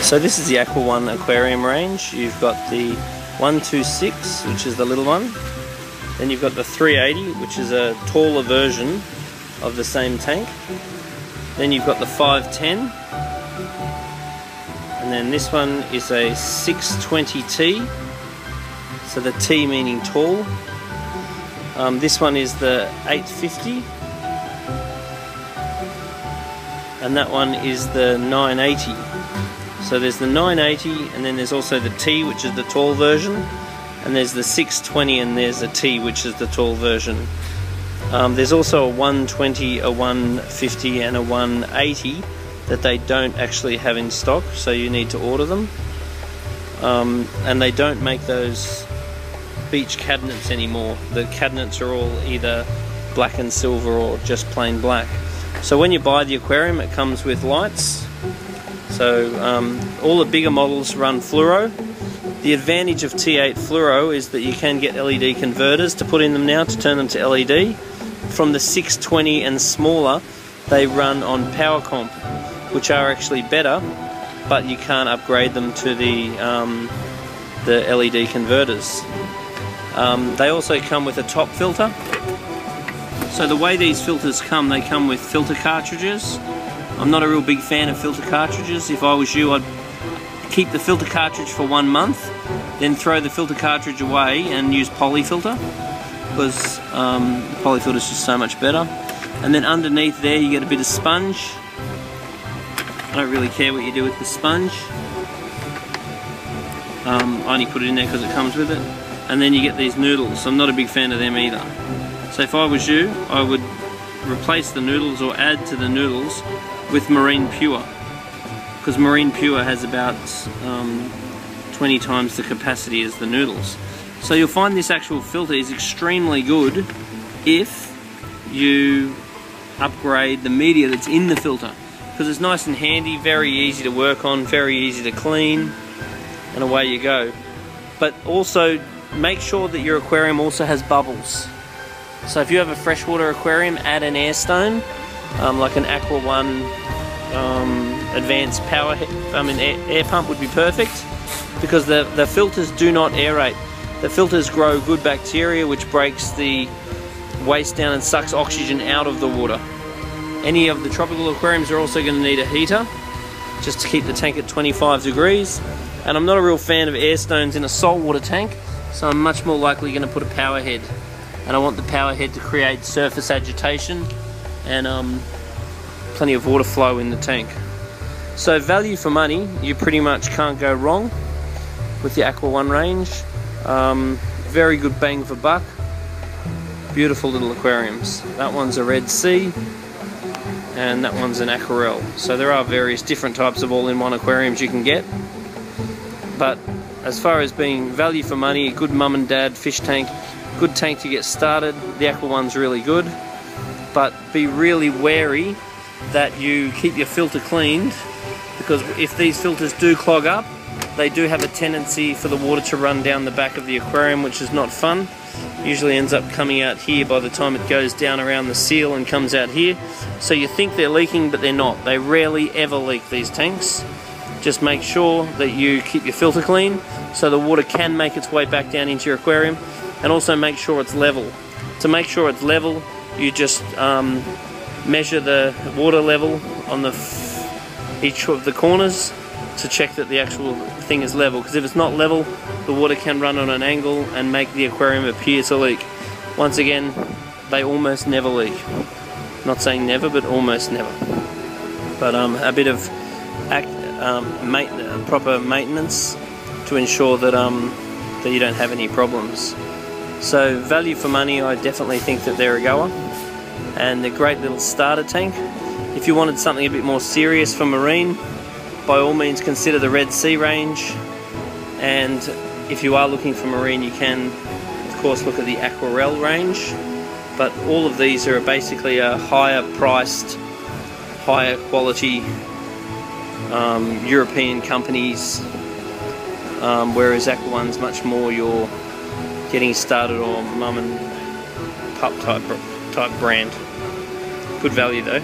So this is the Aqua One aquarium range. You've got the 126, which is the little one. Then you've got the 380, which is a taller version of the same tank. Then you've got the 510. And then this one is a 620T. So the T meaning tall. This one is the 850. And that one is the 980. So there's the 980, and then there's also the T, which is the tall version, and there's the 620, and there's the T, which is the tall version. There's also a 120, a 150, and a 180 that they don't actually have in stock, so you need to order them. And they don't make those beach cabinets anymore. The cabinets are all either black and silver or just plain black. So when you buy the aquarium, it comes with lights. So all the bigger models run fluoro. The advantage of T8 fluoro is that you can get LED converters to put in them now to turn them to LED. From the 620 and smaller, they run on power comp, which are actually better, but you can't upgrade them to the LED converters. They also come with a top filter. So the way these filters come, they come with filter cartridges. I'm not a real big fan of filter cartridges. If I was you, I'd keep the filter cartridge for 1 month, then throw the filter cartridge away and use polyfilter, because the polyfilter is just so much better. And then underneath there you get a bit of sponge. I don't really care what you do with the sponge. I only put it in there because it comes with it. And then you get these noodles. I'm not a big fan of them either. So if I was you, I would replace the noodles or add to the noodles with Marine Pure, because Marine Pure has about 20 times the capacity as the noodles. So you'll find this actual filter is extremely good if you upgrade the media that's in the filter, because it's nice and handy, very easy to work on, very easy to clean, and away you go. But also make sure that your aquarium also has bubbles. So if you have a freshwater aquarium, add an air stone, like an Aqua One advanced power air pump would be perfect, because the filters do not aerate. The filters grow good bacteria, which breaks the waste down and sucks oxygen out of the water. Any of the tropical aquariums are also going to need a heater, just to keep the tank at 25 degrees. And I'm not a real fan of air stones in a saltwater tank, so I'm much more likely going to put a power head. And I want the power head to create surface agitation and plenty of water flow in the tank. So value for money, you pretty much can't go wrong with the Aqua One range. Very good bang for buck. Beautiful little aquariums. That one's a Red Sea and that one's an Aquarel. So there are various different types of all-in-one aquariums you can get. But as far as being value for money, a good mum and dad fish tank, good tank to get started, the Aqua One's really good. But be really wary that you keep your filter cleaned, because if these filters do clog up, they do have a tendency for the water to run down the back of the aquarium, which is not fun. Usually ends up coming out here by the time it goes down around the seal and comes out here. So you think they're leaking, but they're not. They rarely ever leak, these tanks. Just make sure that you keep your filter clean so the water can make its way back down into your aquarium, and also make sure it's level. To make sure it's level, you just measure the water level on each of the corners to check that the actual thing is level, because if it's not level, the water can run on an angle and make the aquarium appear to leak. Once again, they almost never leak. Not saying never, but almost never. But a bit of proper maintenance to ensure that that you don't have any problems. So value for money, I definitely think that they're a goer, and they're a great little starter tank. If you wanted something a bit more serious for marine, by all means consider the Red Sea range, and if you are looking for marine, you can of course look at the Aquarel range. But all of these are basically a higher priced, higher quality European companies, whereas Aqua One's much more your getting started or mum and pup type brand. Good value though.